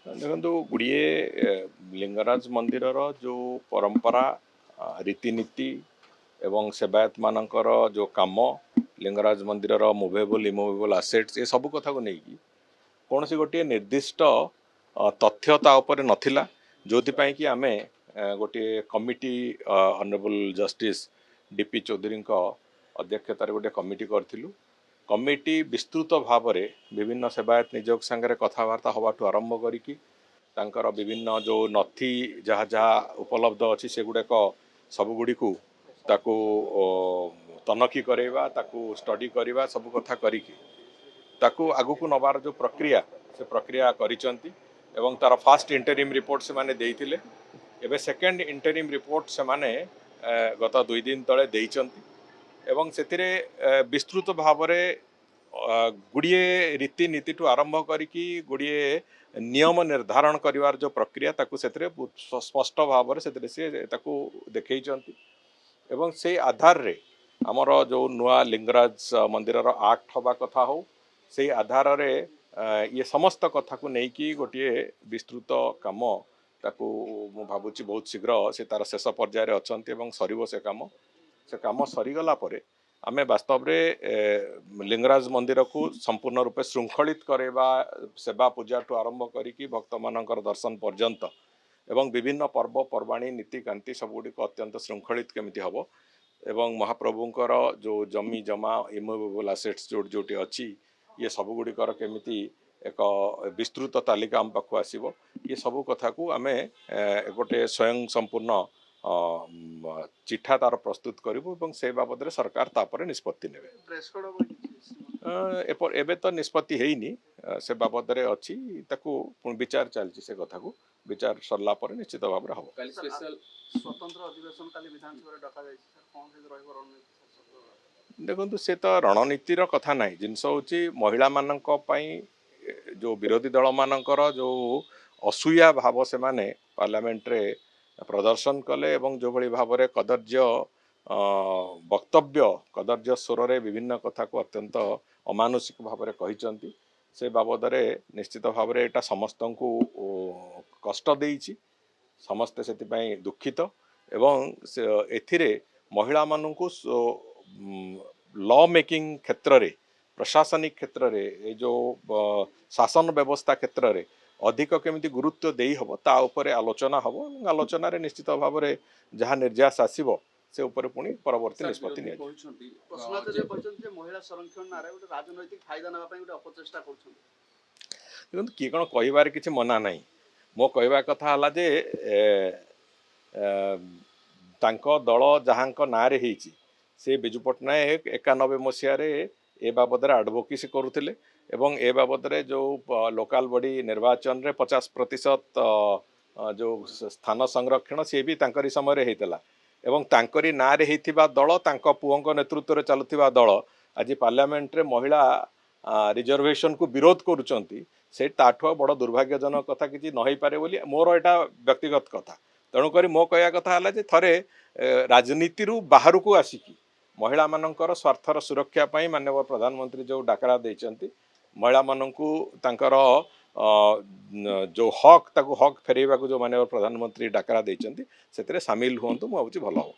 देखो गुड़िए लिंगराज मंदिर जो परंपरा रीतिनीति एवं सेवायत मानकर जो काम लिंगराज मंदिर मुवेबल इमुवेबल आसेट्स ये सब कथा को लेकिन कौन सी गोटे निर्दिष्ट तथ्यता उपर नथिला जोथिपाई कि आमे गोटे committee honourable justice DP Chaudhary अध्यक्षतार गोटे कमिटी करथिलु। कमिटी विस्तृत भाव में विभिन्न सेवायत निजोग सांगे कथबार्ता हवाठू आरंभ करिकी तांकर विभिन्न जो नथी जहाँ जहाँ उपलब्ध अच्छी से गुड़ाक सबुगुड़ी को ताकू तनखी करवा ताकू स्टडी करवा सब कथा करिकी ताकू आगु को नबार जो प्रक्रिया से प्रक्रिया करिसंती एवं तार फास्ट इंटरिम रिपोर्ट से माने देइथिले। एबे सेकेंड इंटरिम रिपोर्ट से माने गत 2 दिन तले देइचंती एवं सेतिरे विस्तृत भाव में गुड़िए रीतिनीति ठू आरंभ करिकी गुड़िए नियम निर्धारण करिवार जो प्रक्रिया ताकू सेतिरे स्पष्ट भाव में से ताकू देखैचंती एवं से आधार रे आमर जो नुआ लिंगराज मंदिर आक्ट हवा कथा हो से आधार रे ये समस्त कथा को लेकिन गोटे विस्तृत काम ताकू मु भावुची बहुत शीघ्र से तार शेष पर्यायर अछंती एवं सरीब से काम सरीगला परे आमे वास्तव रे लिंगराज मंदिर को संपूर्ण रूपे श्रृंखलित करवा सेवा पूजा ठू आरंभ करिकी भक्त मानकर दर्शन पर्यंत एवं विभिन्न पर्व पर्वाणी नीतिकांति सबुड़ी अत्यंत श्रृंखलित केमिति हबो एवं महाप्रभुंकर जो जमी जमा इमुवेबल आसेट्स जोटी अच्छी ये सबुगुड़िकर केमिति एक विस्तृत तालिका आम पाखु आसीबो ये सबु कथा को आमे गोटे स्वयं संपूर्ण चिठा तार प्रस्तुत करूँ और से बाबद सरकार तापर निष्पत्ति नेबे। एबे तो निष्पत्ति हेनी से बाबद रे अच्छी ताकू विचार चलती से कथा को विचार सरला पर निश्चित भाव में हम स्वतंत्र अधिवेशन काली विधानसभा डका जाय सर कोन से रहइबो रणनीति देखो से तो रणनीतिर कथा ना जिनस हूँ महिला मानक पई जो विरोधी दल मानकर जो असूया भाव से माने पार्लियामेंट रे प्रदर्शन कले एवं जो भली भाव में कदर्य वक्तव्य कदर्य स्वर रे विभिन्न कथा को अत्यंत अमानुषिक भाव में कही से बाबद रे निश्चित भाव में एटा समस्त को कष्ट देइछि समस्ते से दुखित एवं एथिरे महिला मानू लॉ मेकिंग क्षेत्र रे प्रशासनिक क्षेत्र रे ए जो शासन व्यवस्था क्षेत्र रे अधिक केमिति गुरुत्व देई हबो ता उपरे आलोचना हबो आलोचना रे निश्चित भाव में जहाँ निर्यास आसीबो से ऊपर पुणी परवर्ती निष्पत्ति निया महिला संरक्षण नारे गोटे राजनैतिक फायदा नबा पई गोटे अपचेष्टा करछन देखो किए कौन कहबार किसी मना ना मो कहवा कथा हला जे तांको दल जहाँ ना से बिजु पट्टनायक 91 मसीह ए बाबद आडभोकेसी करुले एवं ए बाबद जो लोकाल बॉडी निर्वाचन रे 50% जो स्थान संरक्षण सी भी तांकरी समय होता एवं तांकरी ना रे होइथिबा दल तांको पुओंको नेतृत्व रे चलुथिबा दल आज पार्लियामेंट रे महिला रिजर्वेशन को विरोध करुचंती से ताठुआ बड़ दुर्भाग्यजनक कथा किसी नई पारे बोली मोर एटा व्यक्तिगत कथा तेणुक मो कहया कथा है जे थरे राजनीति बाहर को आसिकी महिला मानकर स्वार्थर सुरक्षा पाई माननीय प्रधानमंत्री जो डाकरा देइचंती महिला माननकु तांकर जो हक ताकू हक फेरेबा को जो माननीय प्रधानमंत्री डाकरा देइचंती सेतरे शामिल हुंतु मु भाबुची भलो हो।